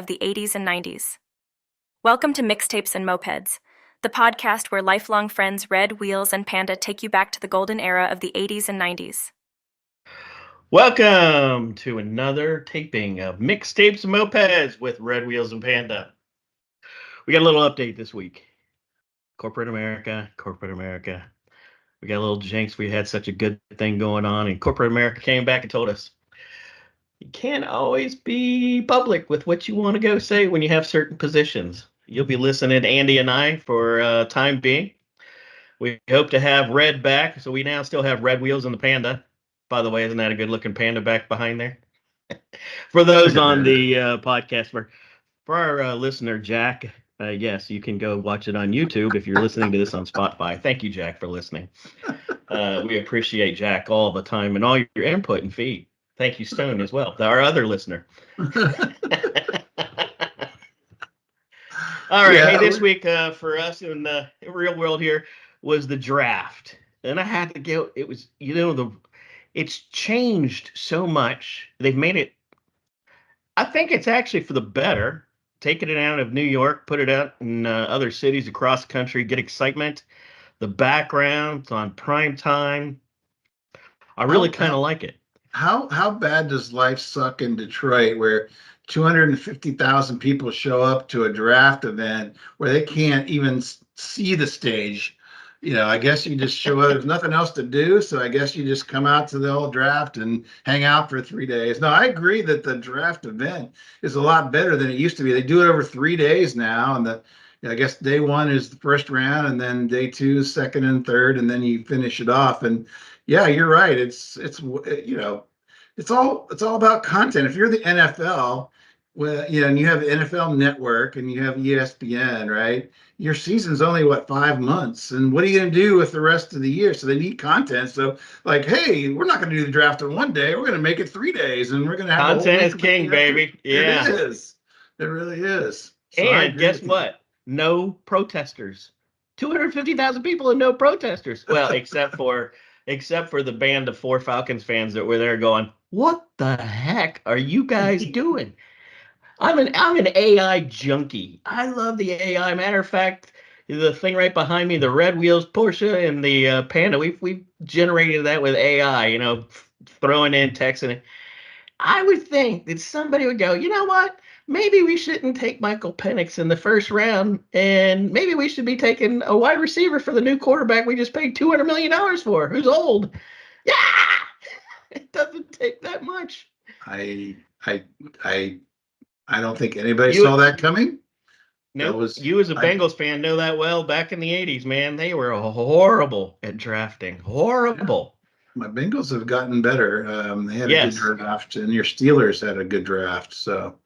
of the 80s and 90s. Welcome to Mixtapes and Mopeds, the podcast where lifelong friends Red, Wheels, and Panda take you back to the golden era of the 80s and 90s. Welcome to another taping of Mixtapes Mopeds with Red Wheels and Panda. We got a little update this week. Corporate America. We got a little jinx. We had such a good thing going on, and Corporate America came back and told us, you can't always be public with what you want to go say when you have certain positions. You'll be listening to Andy and I for time being. We hope to have Red back, so we now still have Red Wheels and the Panda. By the way, isn't that a good-looking panda back behind there? For those on the podcast, for our listener, Jack, yes, you can go watch it on YouTube if you're listening to this on Spotify. Thank you, Jack, for listening. We appreciate Jack all the time and all your input and feed. Thank you, Stone, as well, our other listener. All right, hey, this week for us in the real world here was the draft. And I had to go, it was, it's changed so much. They've made it, I think it's actually for the better. Taking it out of New York, put it out in other cities across the country, get excitement. The background on prime time. I really kind of like it. How bad does life suck in Detroit where 250,000 people show up to a draft event where they can't even see the stage? You know, I guess you just show up. There's nothing else to do, so I guess you just come out to the old draft and hang out for 3 days. No, I agree that the draft event is a lot better than it used to be. They do it over 3 days now, and I guess day one is the first round, and then day two is second and third, and then you finish it off. And yeah, you're right. It's all about content. If you're the NFL, well, and you have the NFL Network and you have ESPN, right? Your season's only 5 months, and what are you going to do with the rest of the year? So they need content. So, like, hey, we're not going to do the draft in 1 day. We're going to make it 3 days, and we're going to have content is king, baby. Yeah, it is. It really is. So and guess what? No protesters. 250,000 people and no protesters. Well, except for the band of 4 Falcons fans that were there going, what the heck are you guys doing? I'm an AI junkie. I love the AI. Matter of fact, the thing right behind me, the Red Wheels Porsche and the Panda, we've generated that with AI, throwing in text in it. I would think that somebody would go, you know what? Maybe we shouldn't take Michael Penix in the first round, and maybe we should be taking a wide receiver for the new quarterback we just paid $200 million for, who's old. Yeah, it doesn't take that much. I don't think anybody saw that coming. No, nope. You as a Bengals fan know that well. Back in the 80s, man, they were horrible at drafting. Horrible. My Bengals have gotten better. They had a good draft, and your Steelers had a good draft. So,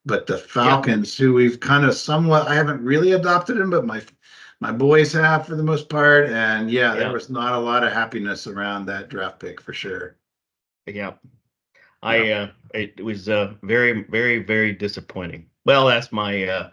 but the Falcons, who we've kind of somewhat, I haven't really adopted them, but my boys have for the most part. And there was not a lot of happiness around that draft pick for sure. Yeah. It was very, very, very disappointing. Well, that's my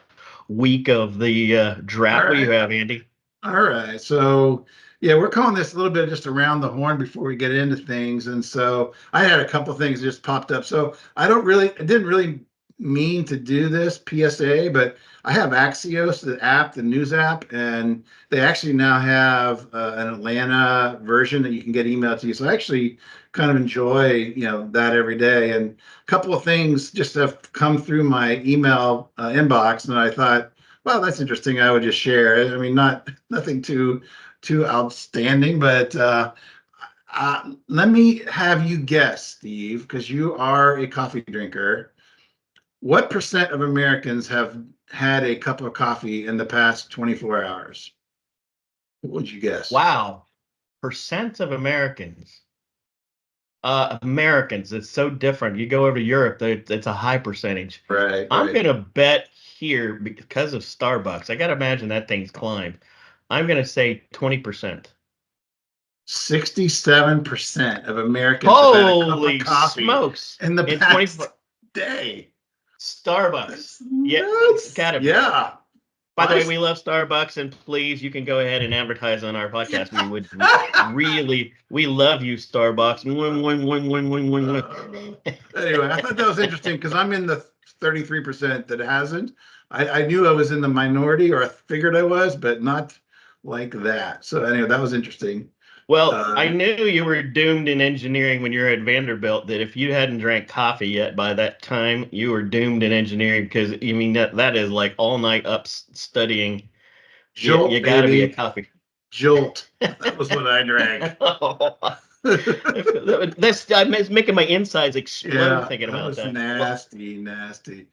week of the draft. Right. What do you have, Andy? All right. So, we're calling this a little bit just around the horn before we get into things. And so I had a couple things just popped up. So I didn't really mean to do this PSA, but I have Axios, the app, the news app, and they actually now have an Atlanta version that you can get emailed to you. So I actually kind of enjoy, that every day. And a couple of things just have come through my email inbox, and I thought, well, that's interesting. I would just share. I mean, nothing too outstanding, but let me have you guess, Steve, because you are a coffee drinker. What % of Americans have had a cup of coffee in the past 24 hours? What would you guess? Wow. % of Americans. Americans, it's so different. You go over to Europe, it's a high percentage. Right. I'm going to bet here because of Starbucks. I got to imagine that thing's climbed. I'm going to say 20%. 67% of Americans Holy have had a cup of coffee smokes. in the past day. Starbucks. Yeah, it's gotta be. Yeah. By the way, we love Starbucks, and please, you can go ahead and advertise on our podcast. We would really, we love you, Starbucks. Anyway, I thought that was interesting because I'm in the 33% that hasn't. I knew I was in the minority, or I figured I was, but not like that. So anyway, that was interesting. Well, I knew you were doomed in engineering when you were at Vanderbilt, that if you hadn't drank coffee yet by that time, you were doomed in engineering, because you mean that is like all night up studying. Jolt, you got to be a baby. coffee. Jolt. That was what I drank. That's making my insides explode thinking about that. that. Nasty.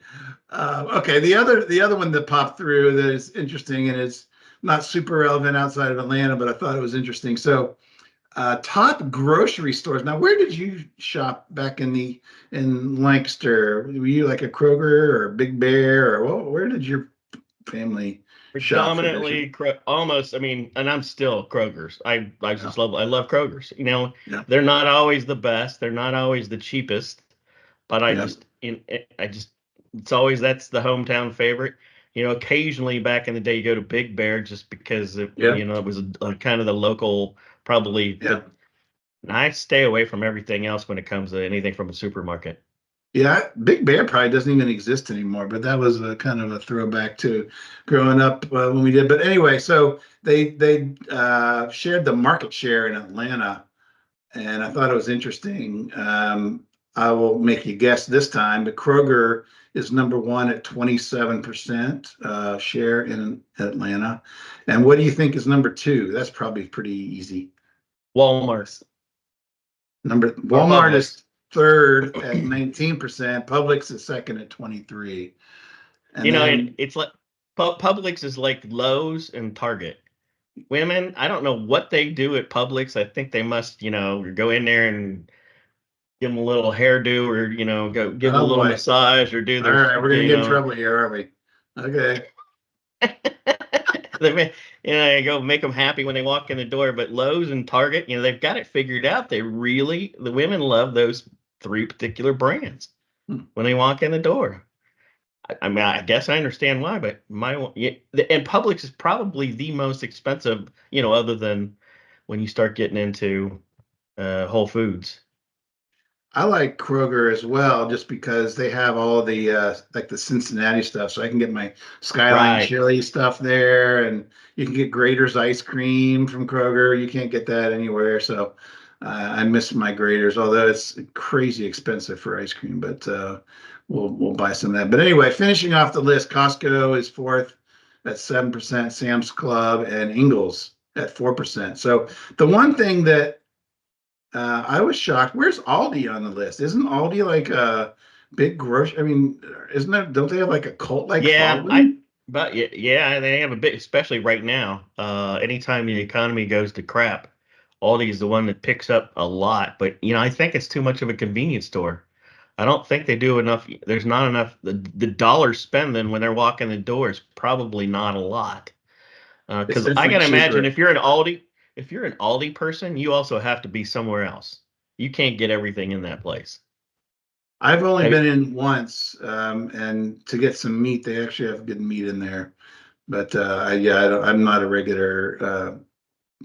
Okay, the other one that popped through that is interesting, and it's not super relevant outside of Atlanta, but I thought it was interesting. So, top grocery stores. Now, where did you shop back in Lancaster? Were you like a Kroger or a Big Bear, or where did your family shop? Predominantly, almost. I mean, and I'm still Kroger's. I love Kroger's. They're not always the best. They're not always the cheapest, but it's always, that's the hometown favorite. Occasionally back in the day, you go to Big Bear just because it was kind of the local, probably. Yeah. But I stay away from everything else when it comes to anything from a supermarket. Yeah, Big Bear probably doesn't even exist anymore, but that was a kind of a throwback to growing up when we did. But anyway, so they shared the market share in Atlanta, and I thought it was interesting. I will make you guess this time, but Kroger is number one at 27% share in Atlanta. And what do you think is number two? That's probably pretty easy. Walmart. Walmart is third at 19%. Publix is second at 23%. And it's like Publix is like Lowe's and Target. Women, I don't know what they do at Publix. I think they must, go in there and give them a little hairdo, or go give them a little massage, or do their. All right, we're gonna get in trouble here, aren't we? Okay. They go make them happy when they walk in the door. But Lowe's and Target, they've got it figured out. The women love those three particular brands when they walk in the door. I mean, I guess I understand why, but and Publix is probably the most expensive, other than when you start getting into Whole Foods. I like Kroger as well, just because they have all the like the Cincinnati stuff, so I can get my Skyline chili stuff there, and you can get Grater's ice cream from Kroger. You can't get that anywhere, so I miss my Grater's, although it's crazy expensive for ice cream. But we'll buy some of that. But anyway, finishing off the list, Costco is fourth at 7%, Sam's Club and Ingles at 4%. So the one thing that I was shocked. Where's Aldi on the list? Isn't Aldi like a big grocery? I mean, don't they have like a cult like following? They have a bit, especially right now. Anytime the economy goes to crap, Aldi is the one that picks up a lot. But I think it's too much of a convenience store. I don't think they do enough. There's not enough. The dollar spending when they're walking the door is probably not a lot. Because I gotta imagine if you're an Aldi person, you also have to be somewhere else. You can't get everything in that place. I've only been in once, and to get some meat, they actually have good meat in there. But I'm not a regular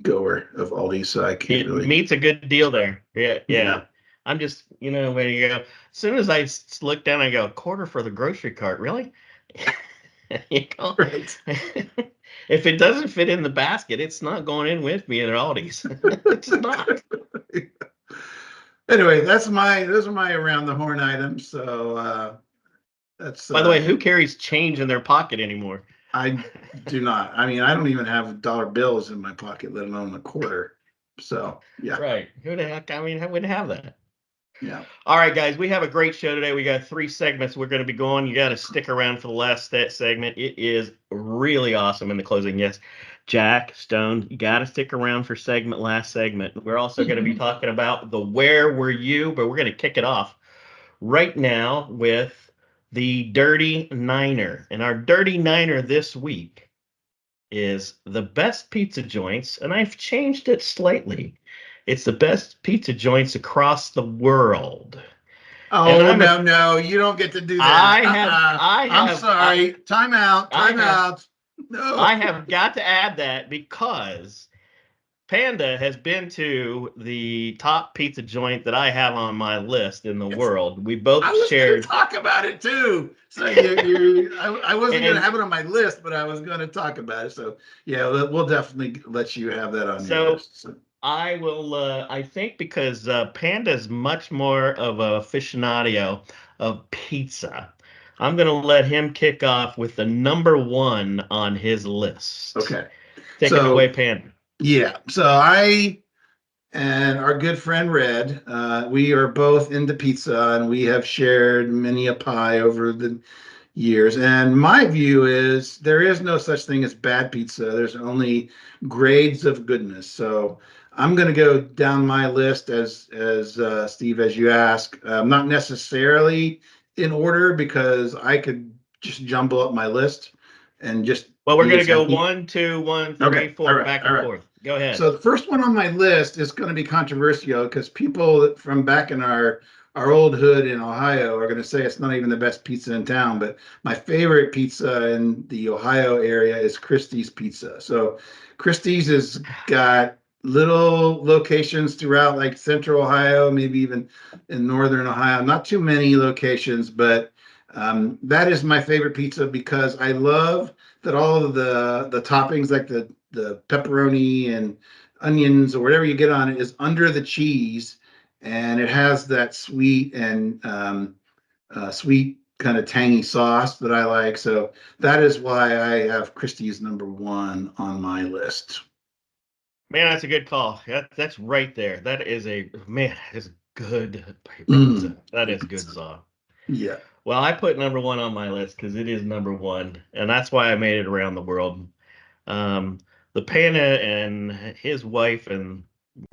goer of Aldi, so I can't really. Meat's a good deal there. Yeah. I'm just, where you go. As soon as I look down, I go, a quarter for the grocery cart, really? Right. If it doesn't fit in the basket, it's not going in with me at Aldi's. It's not. Anyway, those are my around the horn items. So that's. By the way, who carries change in their pocket anymore? I do not. I mean, I don't even have dollar bills in my pocket, let alone a quarter. So yeah. Right. Who the heck? I mean, I wouldn't have that. Yeah. All right, guys, we have a great show today. We got 3 segments we're going to be going. You got to stick around for the last segment. It is really awesome in the closing. Yes, Jack Stone, you got to stick around for last segment. We're also going to be talking about the Where Were You, but we're going to kick it off right now with the Dirty Niner. And our Dirty Niner this week is the best pizza joints, and I've changed it slightly. It's the best pizza joints across the world. Oh, no, you don't get to do that. I'm sorry. Time out. No. I have got to add that because Panda has been to the top pizza joint that I have on my list in the world. We I both was going to shared, talk about it too. So I wasn't going to and have it on my list, but I was going to talk about it. So yeah, we'll definitely let you have that on your so list. So. I will. I think because Panda's much more of a aficionado of pizza, I'm going to let him kick off with the number one on his list. Okay. Take it away, So Panda. yeah, so I and our good friend Red, we are both into pizza, and we have shared many a pie over the years. And my view is there is no such thing as bad pizza. There's only grades of goodness. So I'm going to go down my list as Steve, as you ask. Not necessarily in order because I could just jumble up my list and just Well, we're be going to as go happy. 1, 2, 1, Okay. 3, All 4, right. back All and right. forth. Go ahead. So the first one on my list is going to be controversial because people from back in our old hood in Ohio are going to say it's not even the best pizza in town. But my favorite pizza in the Ohio area is Christie's Pizza. So Christie's has got little locations throughout like central Ohio, maybe even in northern Ohio. Not too many locations, but that is my favorite pizza because I love that all of the toppings like the pepperoni and onions or whatever you get on it is under the cheese, and it has that sweet and sweet kind of tangy sauce that I like. So that is why I have Christie's number one on my list. Man, that's a good call. That's right there. That is a man. Is good pizza. Mm, That good is good pizza. sauce. Yeah. Well, I put number one on my list because it is number one, and that's why I made it around the world. Um, the Pana and his wife and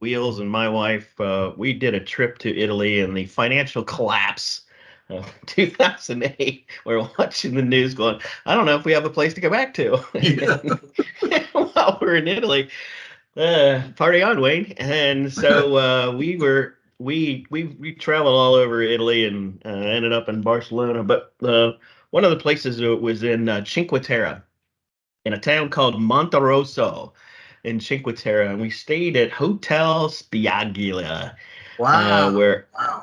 Wheels and my wife, we did a trip to Italy in the financial collapse of 2008. We're watching the news going, I don't know if we have a place to go back to. Yeah. While we're in Italy, party on, Wayne. And so we traveled all over Italy and ended up in Barcelona. But one of the places was in Cinque Terre in a town called Monterosso in Cinque Terre, and we stayed at Hotel Spiaglia, Wow. where Wow.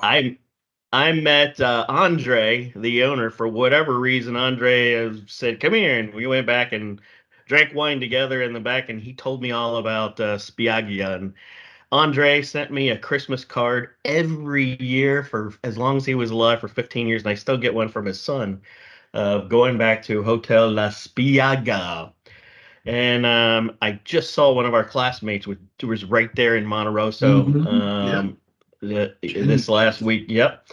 I met Andre, the owner. For whatever reason, Andre said, "Come here," and we went back and drank wine together in the back, and he told me all about Spiaggia. And Andre sent me a Christmas card every year for as long as he was alive, for 15 years, and I still get one from his son, going back to Hotel La Spiaggia. And I just saw one of our classmates who was right there in Monterosso Yeah. this last week. Yep.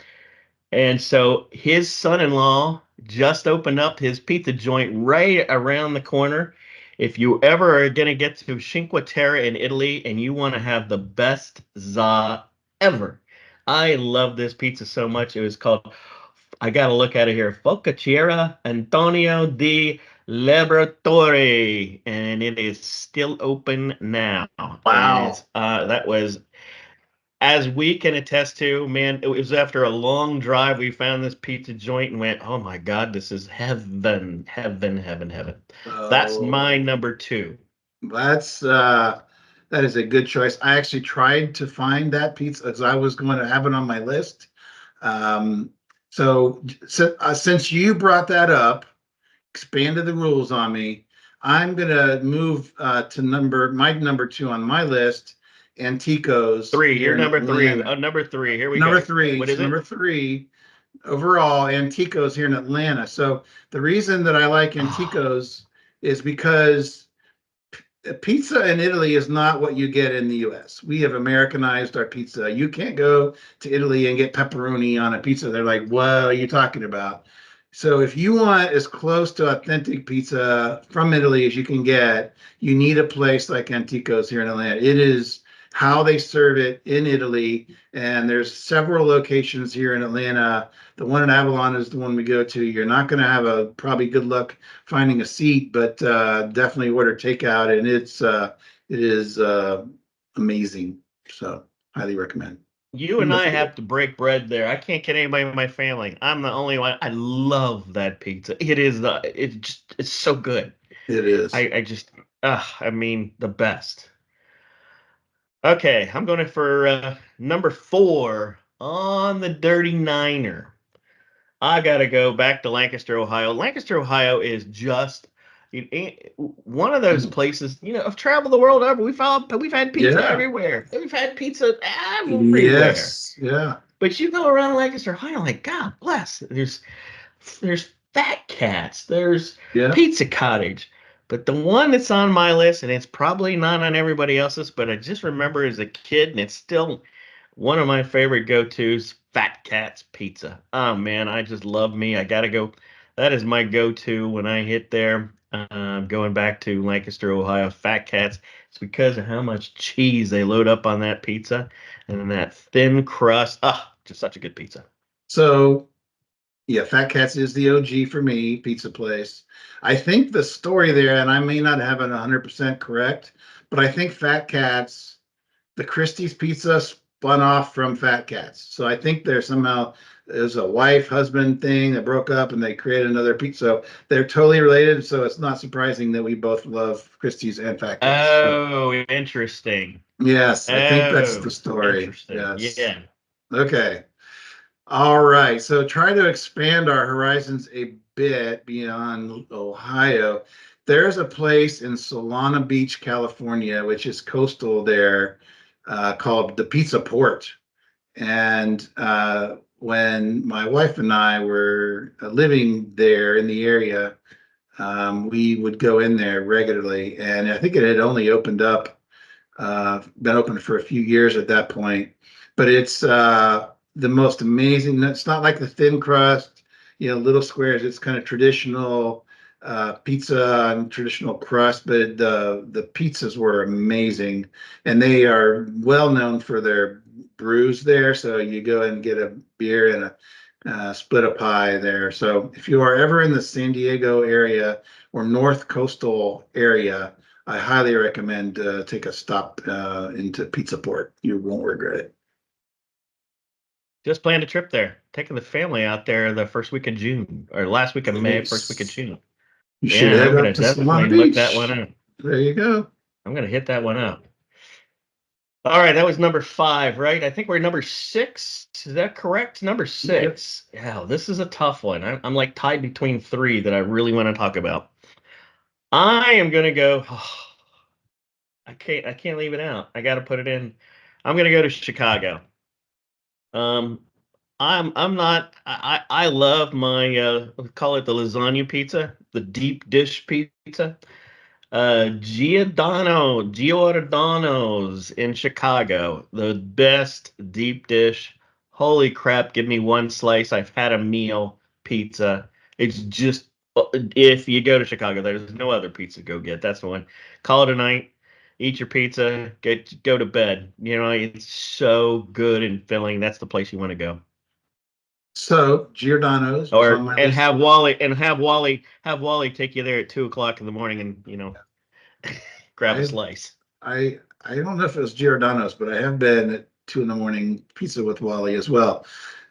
And so his son-in-law just opened up his pizza joint right around the corner. If you ever are going to get to Cinque Terre in Italy and you want to have the best za ever, I love this pizza so much. It was called, I got to look at it here, Focacciera Antonio di Liberatore, and it is still open now. And Wow. it's that was, as we can attest to, man, it was after a long drive we found this pizza joint and went, oh my God, this is heaven, heaven, heaven, heaven. That's my Oh, number two. that's that is a good choice. I actually tried to find that pizza as I was going to have it on my list. Um, since you brought that up, expanded the rules on me, I'm gonna move to my number two on my list, Antico's Three, here you're in number three. Atlanta. Number three, here we Number go. three, What so is it? number three overall, Antico's here in Atlanta. So the reason that I like Oh, Antico's is because pizza in Italy is not what you get in the US. We have Americanized our pizza. You can't go to Italy and get pepperoni on a pizza. They're like, what are you talking about? So if you want as close to authentic pizza from Italy as you can get, you need a place like Antico's here in Atlanta. It is how they serve it in Italy. And there's several locations here in Atlanta. The one in Avalon is the one we go to. You're not going to have a probably good luck finding a seat, but definitely order takeout, and it is amazing. So highly recommend. you and Number I three. have to break bread there. I can't get anybody in my family. I'm the only one. I love that pizza. It's so good. It is. I just, I mean, the best. Okay, I'm going for number 4 on the Dirty Niner. I got to go back to Lancaster, Ohio. Lancaster, Ohio is just one of those places. I've traveled the world over. We've had pizza Yeah. everywhere. We've had pizza everywhere. Yes. Yeah. But you go around Lancaster, Ohio, like God bless. There's Fat Cats. There's Yeah. Pizza Cottage. But the one that's on my list, and it's probably not on everybody else's, but I just remember as a kid, and it's still one of my favorite go-tos, Fat Cat's Pizza. Oh man, I just love me. I gotta go. That is my go-to when I hit there. Going back to Lancaster, Ohio, Fat Cats. It's because of how much cheese they load up on that pizza and then that thin crust. Ah, just such a good pizza. So yeah, Fat Cats is the OG for me, pizza place. I think the story there, and I may not have it 100% correct, but I think Fat Cats, the Christie's Pizza spun off from Fat Cats. So I think there's somehow there's a wife husband thing that broke up and they created another pizza. So they're totally related. So it's not surprising that we both love Christie's and Fat Cats. So Oh, interesting. yes, I think that's the Oh, story. interesting. Yes. Yeah. Okay. All right. So try to expand our horizons a bit beyond Ohio. There's a place in Solana Beach, California, which is coastal there, called the Pizza Port. And when my wife and I were living there in the area, we would go in there regularly. And I think it had only opened up been open for a few years at that point, but it's the most amazing. It's not like the thin crust, little squares. It's kind of traditional pizza and traditional crust, but the pizzas were amazing, and they are well known for their brews there. So you go and get a beer and a split a pie there. So if you are ever in the San Diego area or North Coastal area, I highly recommend take a stop into Pizza Port. You won't regret it. Just planned a trip there. Taking the family out there the first week of June or last week of May, first week of Nice. June. You should Yeah, head I'm up gonna to Solana definitely look that one Beach. up. There you go. I'm gonna hit that one up. All right, that was number 5, right? I think we're number 6. Is that correct? Number Yep. 6. Yeah, this is a tough one. I'm like tied between 3 that I really want to talk about. I am gonna go. I can't leave it out. I got to put it in. I'm gonna go to Chicago. Um, I'm not. I love my call it the lasagna pizza, the deep dish pizza. Giordano's in Chicago, the best deep dish. Holy crap! Give me one slice. I've had a meal pizza. It's just if you go to Chicago, there's no other pizza to go get. That's the one. Call it a night. Eat your pizza. Go to bed. It's so good and filling. That's the place you want to go. So Giordano's was on Or my and list. have Wally take you there at 2 o'clock in the morning and grab a I slice. I don't know if it was Giordano's, but I have been at 2 in the morning pizza with Wally as well.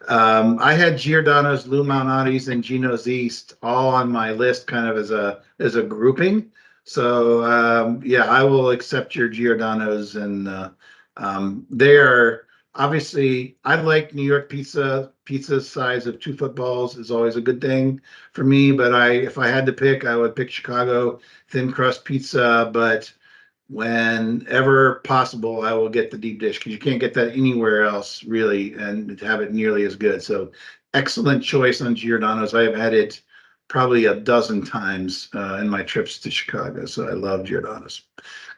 I had Giordano's, Lou Malnati's, and Gino's East all on my list, kind of as a grouping. So yeah, I will accept your Giordano's, and they are obviously. I like New York pizza. Pizza size of 2 footballs is always a good thing for me. But if I had to pick, I would pick Chicago thin crust pizza. But whenever possible, I will get the deep dish because you can't get that anywhere else really and have it nearly as good. So excellent choice on Giordano's. I have had it probably a dozen times in my trips to Chicago. So I love Giordano's.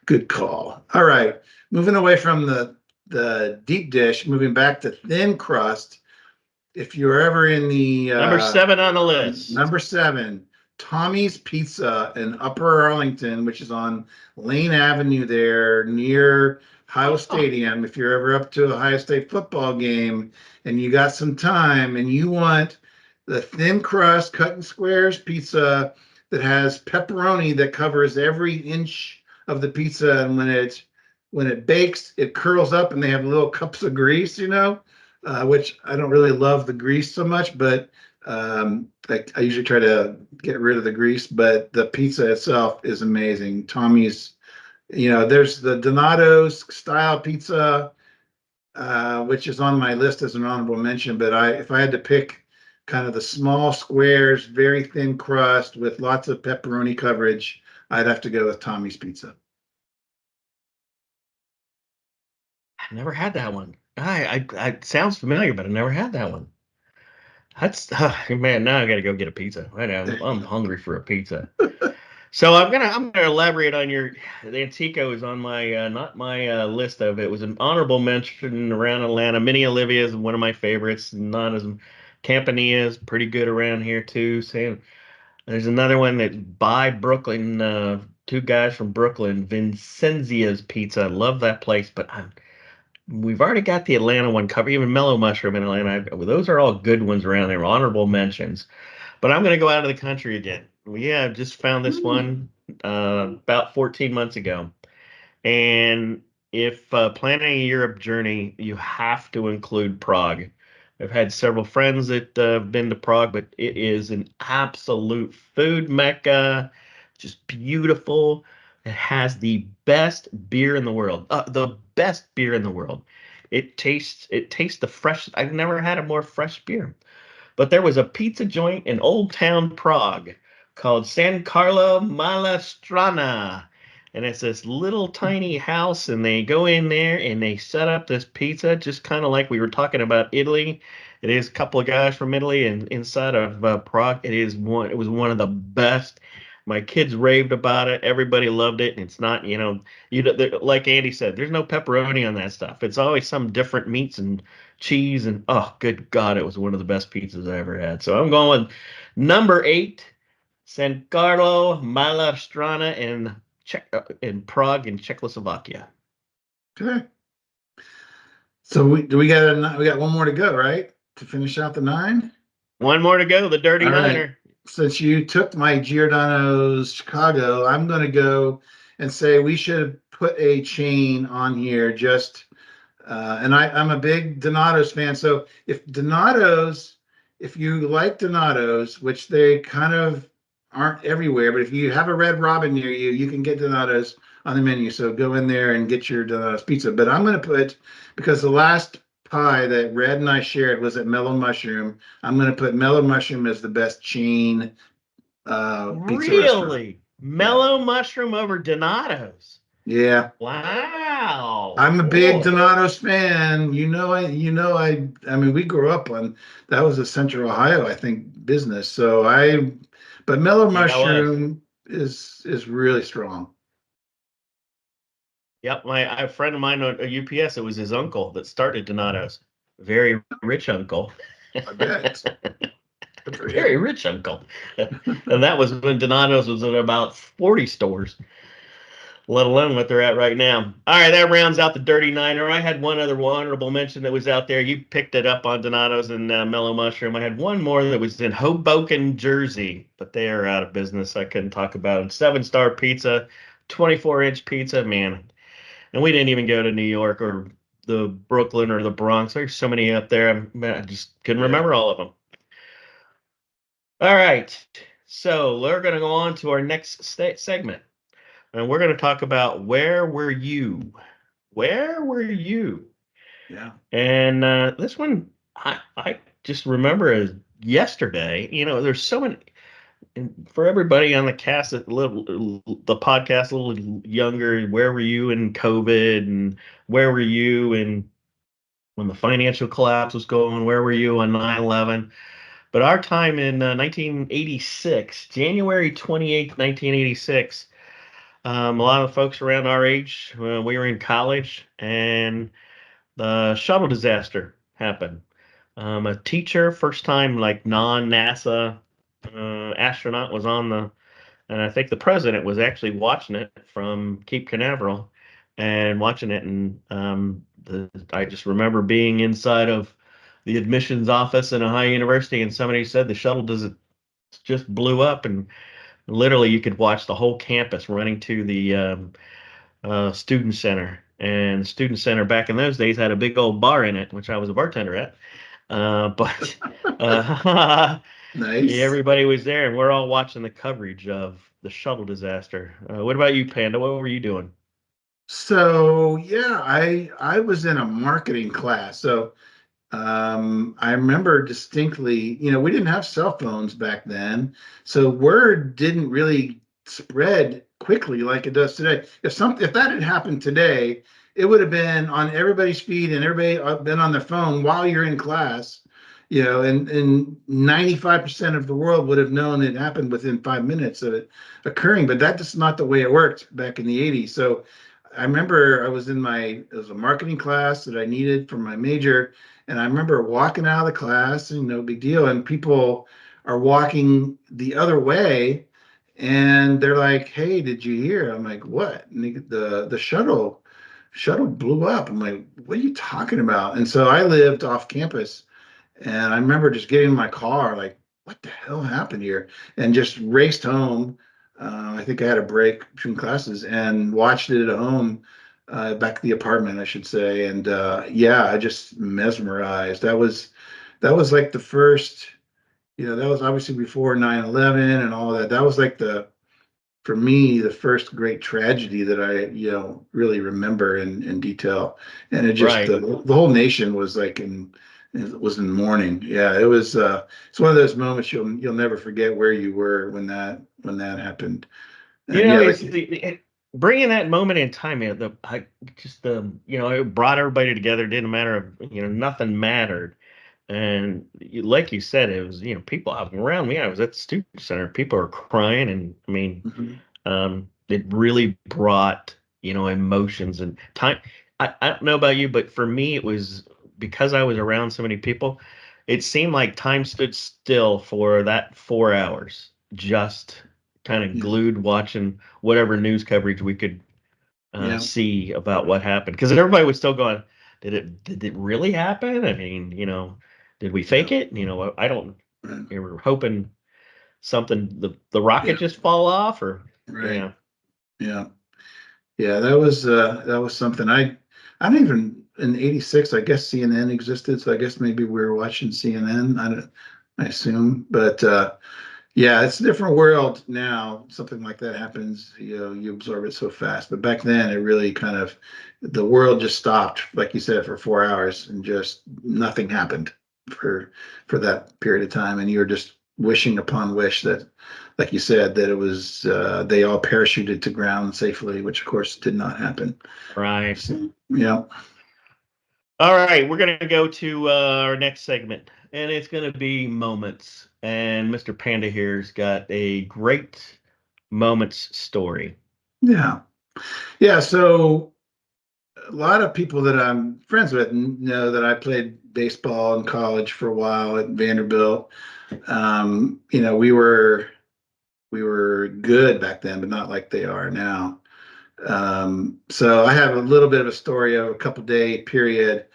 Good call. All right. Moving away from the deep dish, moving back to thin crust. If you're ever in the Number 7 on the list. number 7, Tommy's Pizza in Upper Arlington, which is on Lane Avenue there near Ohio Stadium. If you're ever up to a Ohio State football game and you got some time and you want the thin crust cut in squares pizza that has pepperoni that covers every inch of the pizza, and when it bakes, it curls up and they have little cups of grease, which I don't really love the grease so much, but I usually try to get rid of the grease, but the pizza itself is amazing. Tommy's, there's the Donato's style pizza, which is on my list as an honorable mention. But if I had to pick kind of the small squares, very thin crust with lots of pepperoni coverage, I'd have to go with Tommy's Pizza. I've never had that one. I sounds familiar, but I never had that one. That's man. Now I got to go get a pizza. I'm hungry for a pizza. So I'm gonna elaborate on the Antico is on my not my list of it was an honorable mention around Atlanta. Mini Olivia is one of my favorites. Not as Campania is pretty good around here too. Same. There's another one that's by Brooklyn. Two guys from Brooklyn, Vincenzia's Pizza. I love that place, but we've already got the Atlanta one covered. Even Mellow Mushroom in Atlanta. Those are all good ones around there. Honorable mentions. But I'm going to go out of the country again. Yeah, I just found this one about 14 months ago. And if planning a Europe journey, you have to include Prague. I've had several friends that have been to Prague, but it is an absolute food mecca, just beautiful. It has the best beer in the world, the best beer in the world. It tastes the fresh. I've never had a more fresh beer. But there was a pizza joint in Old Town Prague called San Carlo Malastrana. And it's this little tiny house, and they go in there and they set up this pizza, just kind of like we were talking about Italy. It is a couple of guys from Italy, and inside of Prague, it was one of the best. My kids raved about it. Everybody loved it. And it's not, like Andy said, there's no pepperoni on that stuff. It's always some different meats and cheese, and oh, good God, it was one of the best pizzas I ever had. So I'm going with number 8, San Carlo Malastrana in Prague in Czechoslovakia. Okay. So we got one more to go, right? To finish out the 9. One more to go, the Dirty All right. Niner. Since you took my Giordano's Chicago, I'm going to go and say we should put a chain on here. And I'm a big Donato's fan. So if you like Donato's, which they kind of aren't everywhere, but if you have a Red Robin near you, you can get Donato's on the menu. So go in there and get your Donato's pizza. But I'm going to put, because the last pie that Red and I shared was at Mellow Mushroom, I'm going to put Mellow Mushroom as the best chain pizza restaurant. Really? Mellow Mushroom over Donato's? Yeah. Wow. I'm a big Whoa. Donato's fan. I mean, we grew up on that was a Central Ohio, I think, business. But Mellow Yeah, it was. Mushroom is really strong. Yep, a friend of mine at UPS, it was his uncle that started Donato's. Very rich uncle. I bet. Good for Very him. rich uncle. And that was when Donato's was at about 40 stores, let alone what they're at right now. All right, that rounds out the Dirty Niner. I had one other honorable mention that was out there. You picked it up on Donato's and Mellow Mushroom. I had one more that was in Hoboken, Jersey, but they are out of business. I couldn't talk about it. 7-star pizza, 24-inch pizza, man. And we didn't even go to New York or the Brooklyn or the Bronx. There's so many up there. I just couldn't Yeah. remember all of them. All right. So we're going to go on to our next segment. And we're going to talk about where were you? Where were you? Yeah. And this one, I just remember as yesterday. There's so many. And for everybody on the cast, the podcast, a little younger, where were you in COVID, and where were you in when the financial collapse was going? Where were you on 9/11? But our time in 1986, January 28th, 1986, a lot of folks around our age, we were in college, and the shuttle disaster happened. A teacher, first time like non-NASA astronaut, was on and I think the president was actually watching it from Cape Canaveral and watching it. And I just remember being inside of the admissions office in Ohio University, and somebody said the shuttle doesn't just blew up, and literally you could watch the whole campus running to the student center. And the student center back in those days had a big old bar in it, which I was a bartender at. But uh, yeah, Nice. everybody was there, and we're all watching the coverage of the shuttle disaster. What about you, Panda? What were you doing? So yeah, I was in a marketing class. So I remember distinctly, we didn't have cell phones back then, so word didn't really spread quickly like it does today. If that had happened today, it would have been on everybody's feed and everybody been on their phone while you're in class, and 95% of the world would have known it happened within 5 minutes of it occurring. But that's just not the way it worked back in the 80s. So I remember it was a marketing class that I needed for my major, and I remember walking out of the class, and no big deal. And people are walking the other way, and they're like, "Hey, did you hear?" I'm like, "What?" And the shuttle blew up. I'm like, "What are you talking about?" And so I lived off campus, and I remember just getting in my car, like, what the hell happened here? And just raced home. I think I had a break between classes and watched it at home, back at the apartment, I should say. And yeah, I just mesmerized. That was like the first, that was obviously before 9/11 and all that. That was like for me, the first great tragedy that I, really remember in detail. And it just, Right. the whole nation was like it was in mourning. Yeah, it was, it's one of those moments you'll never forget where you were when that happened. You And know, yeah, it's like, bringing that moment in time. It brought everybody together. It didn't matter. Nothing mattered. And like you said, it was people around me. I was at the student center. People are crying, and I mean, mhm, it really brought emotions and time. I don't know about you, but for me, it was because I was around so many people. It seemed like time stood still for that 4 hours, just kind of yeah, glued watching whatever news coverage we could yeah, see about what happened. Because everybody was still going, Did it really happen? I mean, did we yeah, fake it? I don't. right, We were hoping something the rocket yeah, just fall off, or right, yeah. yeah, yeah. That was something. I don't even in '86. I guess CNN existed, so I guess maybe we were watching CNN. I assume, but. Yeah, it's a different world now. Something like that happens, you absorb it so fast. But back then, it really the world just stopped, like you said, for 4 hours, and just nothing happened for that period of time. And you're just wishing upon wish that, like you said, that it was they all parachuted to ground safely, which of course did not happen. Right. So, yeah, All right, we're gonna go to our next segment, and it's gonna be moments. And Mr. Panda here's got a great moments story. yeah, yeah. So a lot of people that I'm friends with know that I played baseball in college for a while at Vanderbilt. We were good back then, but not like they are now. So I have a little bit of a story of a couple day period,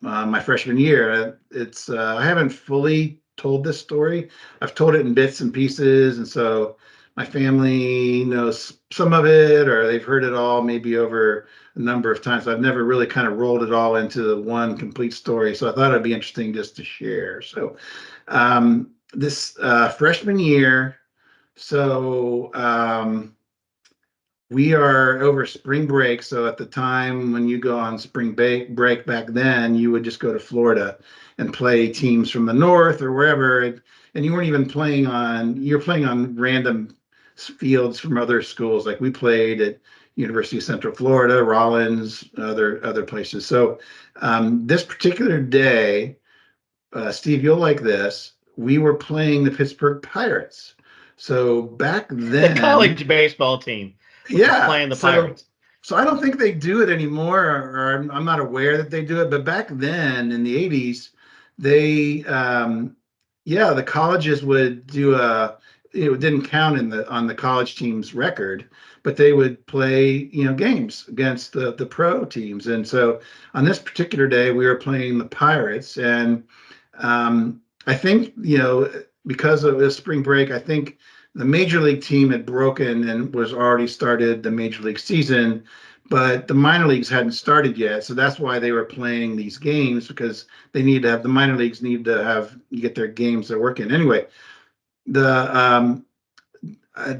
my freshman year. I haven't fully told this story. I've told it in bits and pieces, and so my family knows some of it, or they've heard it all maybe over a number of times. I've never really kind of rolled it all into the one complete story, so I thought it'd be interesting just to share. So this freshman year, so we are over spring break. So at the time when you go on spring break back then, you would just go to Florida and play teams from the north or wherever. And you weren't even you're playing on random fields from other schools. Like we played at University of Central Florida, Rollins, other places. So this particular day, Steve, you'll like this. We were playing the Pittsburgh Pirates. So back The then, college baseball team was yeah. playing the So Pirates. so I don't think they do it anymore, or I'm not aware that they do it. But back then in the '80s, they yeah, the colleges would do it didn't count on the college team's record, but they would play, games against the pro teams. And so on this particular day, we were playing the Pirates, and I think, because of the spring break, I think the major league team had broken and was already started the major league season, but the minor leagues hadn't started yet, so that's why they were playing these games, because they need to have the minor leagues need to have you get their games they're working. Anyway, the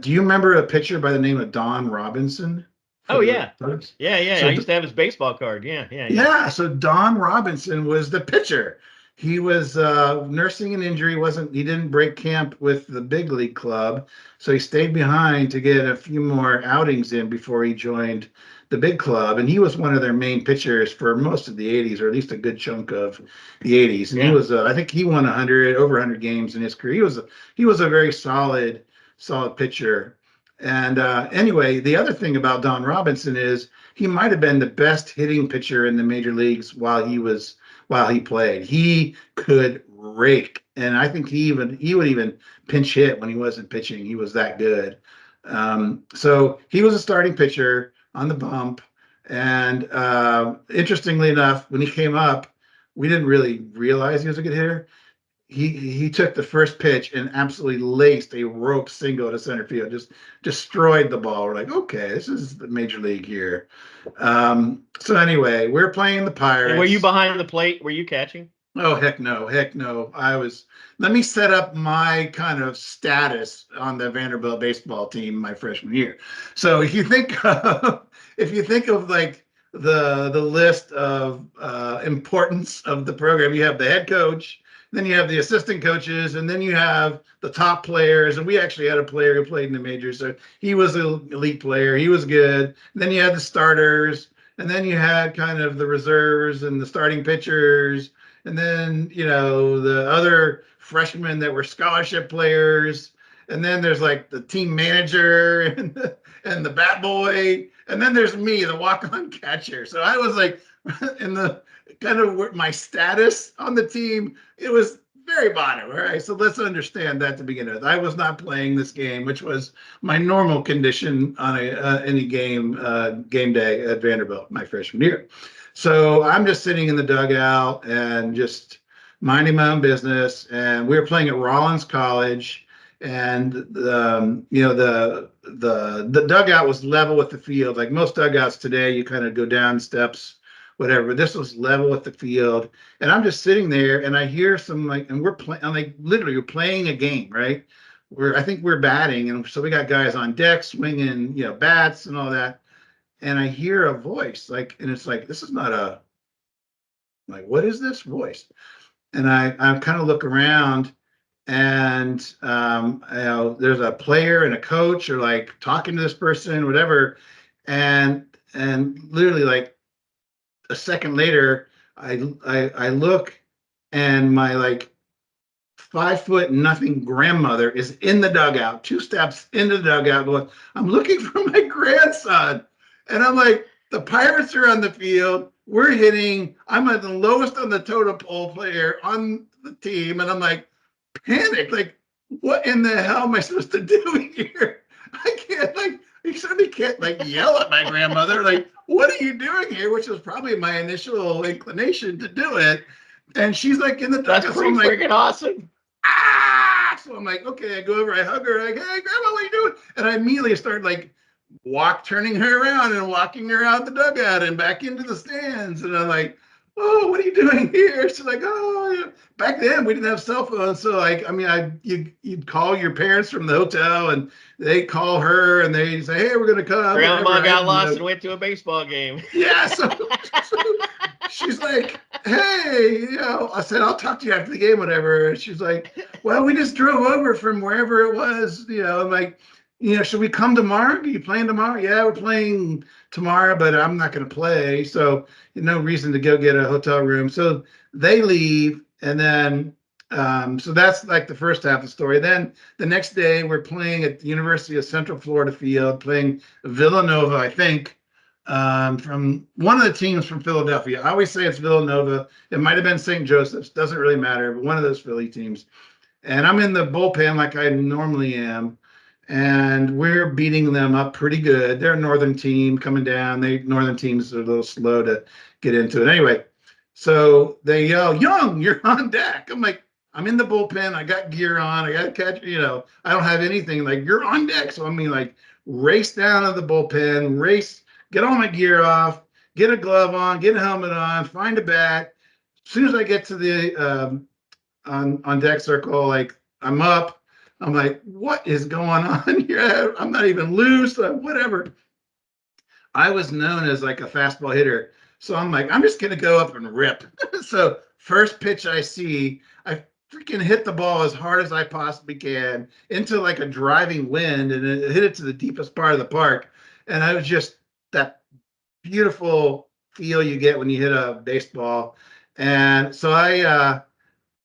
do you remember a pitcher by the name of Don Robinson? Oh yeah, yeah. So I used to have his baseball card. Yeah. yeah, so Don Robinson was the pitcher. He was nursing an injury. He didn't break camp with the big league club, so he stayed behind to get a few more outings in before he joined the big club. And he was one of their main pitchers for most of the '80s, or at least a good chunk of the '80s. And he was, I think, he won over 100 games in his career. He was a very solid pitcher. And anyway, the other thing about Don Robinson is he might have been the best hitting pitcher in the major leagues while he played. He could rake, and I think he would even pinch hit when he wasn't pitching. He was that good. So he was a starting pitcher on the bump, and interestingly enough, when he came up, we didn't really realize he was a good hitter. He took the first pitch and absolutely laced a rope single to center field, just destroyed the ball. We're like, okay, this is the major league here. So anyway, we're playing the Pirates. And were you behind the plate? Were you catching? Oh, heck no. Let me set up my kind of status on the Vanderbilt baseball team my freshman year. So if you think of like the list of importance of the program, you have the head coach, then you have the assistant coaches, and then you have the top players. And we actually had a player who played in the majors, so he was an elite player. He was good. And then you had the starters, and then you had kind of the reserves and the starting pitchers, and then the other freshmen that were scholarship players, and then there's like the team manager and the bat boy, and then there's me, the walk-on catcher. So I was like in the kind of my status on the team, it was very bottom. All right, so let's understand that to begin with. I was not playing this game, which was my normal condition on any game day at Vanderbilt my freshman year. So I'm just sitting in the dugout and just minding my own business. And we were playing at Rollins College, and the dugout was level with the field. Like most dugouts today, you kind of go down steps, whatever. This was level with the field, and I'm just sitting there, and I hear some and we're playing. Like literally, we're playing a game, right? I think we're batting, and so we got guys on deck swinging, bats and all that. And I hear a voice, and it's like, this is not what is this voice? And I kind of look around, and there's a player and a coach are like talking to this person, whatever, and literally like a second later, I look, and my 5 foot nothing grandmother is in the dugout, 2 steps into the dugout, going, I'm looking for my grandson. And I'm like, the Pirates are on the field. We're hitting. I'm at the lowest on the totem pole player on the team. And I'm like, panicked. Like, what in the hell am I supposed to do here? I can't, you certainly can't yell at my grandmother. Like, what are you doing here? Which was probably my initial inclination to do it. And she's like in the dugout. That's pretty freaking awesome. So I'm like, okay, I go over, I hug her, like, hey, grandma, what are you doing? And I immediately start turning her around and walking her out the dugout and back into the stands. And I'm like, oh, what are you doing here? She's like, oh, yeah. Back then we didn't have cell phones. So you'd call your parents from the hotel, and they call her and they say, hey, we're going to come. Grandma got lost and went to a baseball game. Yeah. So she's like, hey, I said, I'll talk to you after the game, whatever. And she's like, well, we just drove over from wherever it was, I'm like, should we come tomorrow? Are you playing tomorrow? Yeah, we're playing tomorrow, but I'm not going to play. So no reason to go get a hotel room. So they leave. And then, so that's like the first half of the story. Then the next day we're playing at the University of Central Florida field, playing Villanova, I think, from one of the teams from Philadelphia. I always say it's Villanova. It might've been St. Joseph's, doesn't really matter, but one of those Philly teams. And I'm in the bullpen like I normally am. And we're beating them up pretty good. They're a northern team coming down. Northern teams are a little slow to get into it. Anyway, so they yell, Young, you're on deck. I'm like, I'm in the bullpen. I got gear on. I got to catch, I don't have anything. Like, you're on deck. So race down to the bullpen, race get all my gear off, get a glove on, get a helmet on, find a bat. As soon as I get to the on deck circle, like I'm up, I'm like, what is going on here? I'm not even loose, whatever. I was known as like a fastball hitter. So I'm like, I'm just going to go up and rip. So first pitch I see, I freaking hit the ball as hard as I possibly can into like a driving wind, and it hit it to the deepest part of the park. And I was just that beautiful feel you get when you hit a baseball. And so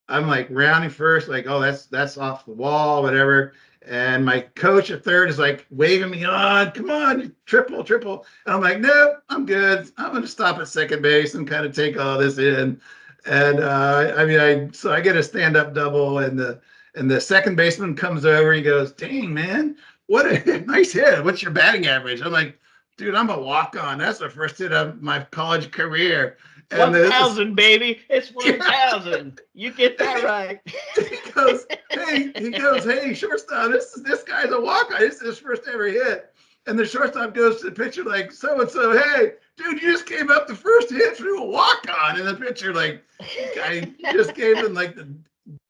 I'm like rounding first, like, oh, that's off the wall, whatever. And my coach at third is like waving me on, come on, triple, triple. And I'm like, nope, I'm good. I'm gonna stop at second base and kind of take all this in. And so I get a stand-up double, and the second baseman comes over. He goes, dang, man, what a nice hit. What's your batting average? I'm like, dude, I'm a walk-on. That's the first hit of my college career. And 1,000, baby. It's 1,000. You get that right. He goes, hey, shortstop, this guy's a walk-on. This is his first ever hit. And the shortstop goes to the pitcher like, so-and-so, hey, dude, you just came up the first hit through a walk-on. And the pitcher, like, I just gave him like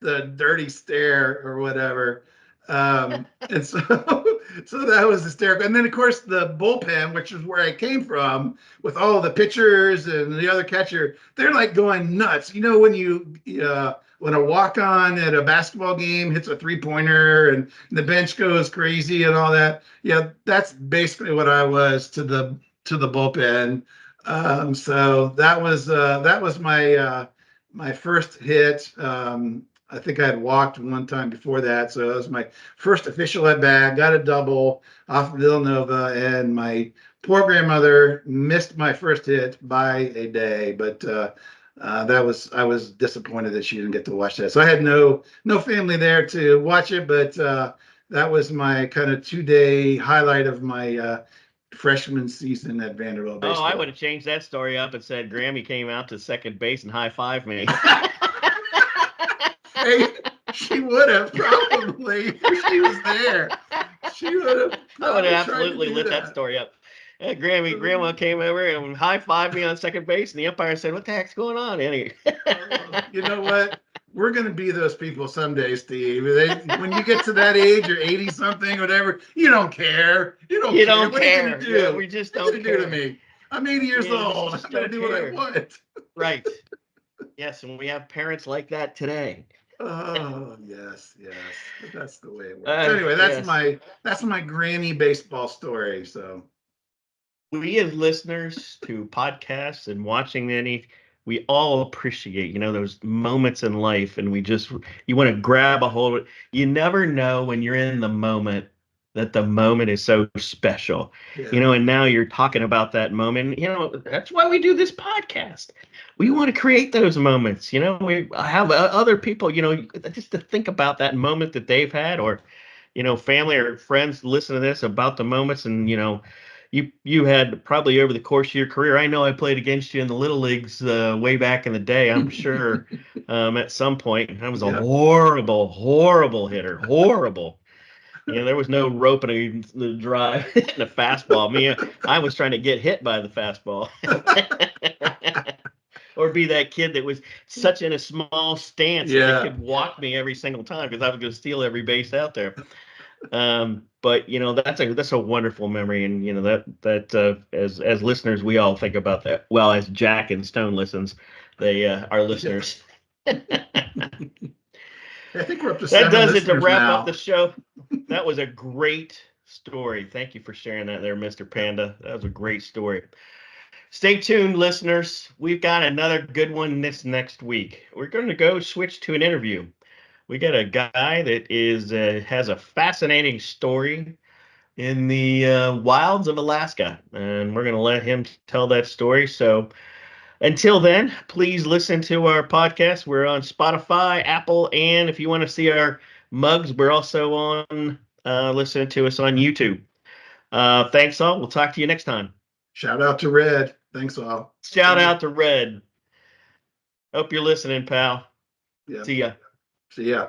the dirty stare or whatever. And so that was hysterical. And then, of course, the bullpen, which is where I came from, with all the pitchers and the other catcher, they're like going nuts. You know, when a walk-on at a basketball game hits a three-pointer and the bench goes crazy and all that. Yeah, that's basically what I was to the bullpen. So that was my first hit. I think I had walked one time before that, so it was my first official at bat. Got a double off of Villanova, and my poor grandmother missed my first hit by a day. But I was disappointed that she didn't get to watch that. So I had no family there to watch it, but that was my kind of 2-day highlight of my freshman season at Vanderbilt baseball. Oh, I would have changed that story up and said Grammy came out to second base and high-fived me. Hey, she would have probably if she was there. She would have. I would have absolutely lit that story up. Grandma came over and high-fived me on second base, and the umpire said, "What the heck's going on?" Anyway. You know what? We're going to be those people someday, Steve. When you get to that age, or 80 something, whatever, you don't care. You don't care. What are you going to do? Yeah, we just don't care. Do to me? I'm 80 years old. I'm going to do what I want. Right. Yes, and we have parents like that today. Oh, yes. That's the way it works. Anyway, that's my granny baseball story. So we as listeners to podcasts and watching we all appreciate, those moments in life, and you want to grab a hold of it. You never know when you're in the moment that the moment is so special, and now you're talking about that moment. That's why we do this podcast. We want to create those moments. We have other people, just to think about that moment that they've had, or, family or friends listen to this about the moments. And, you had probably over the course of your career, I know I played against you in the little leagues way back in the day, I'm sure, at some point. I was a horrible hitter, horrible. There was no rope and the drive and a fastball. I was trying to get hit by the fastball. Or be that kid that was such in a small stance that they could walk me every single time because I was going to steal every base out there. But that's a wonderful memory, and that as listeners we all think about that. Well, as Jack and Stone listens, they are listeners. I think we're up to that does it to wrap now. up the show. That was a great story. Thank you for sharing that there, Mr. Panda. That was a great story. Stay tuned, listeners. We've got another good one this next week. We're going to go switch to an interview. We got a guy that has a fascinating story in the wilds of Alaska, and we're going to let him tell that story. So until then, please listen to our podcast. We're on Spotify, Apple, and if you want to see our mugs, we're also on listening to us on YouTube. Thanks all. We'll talk to you next time. Shout out to Red. Thanks all. Shout out to Red. Hope you're listening, pal. Yeah. See ya. See ya.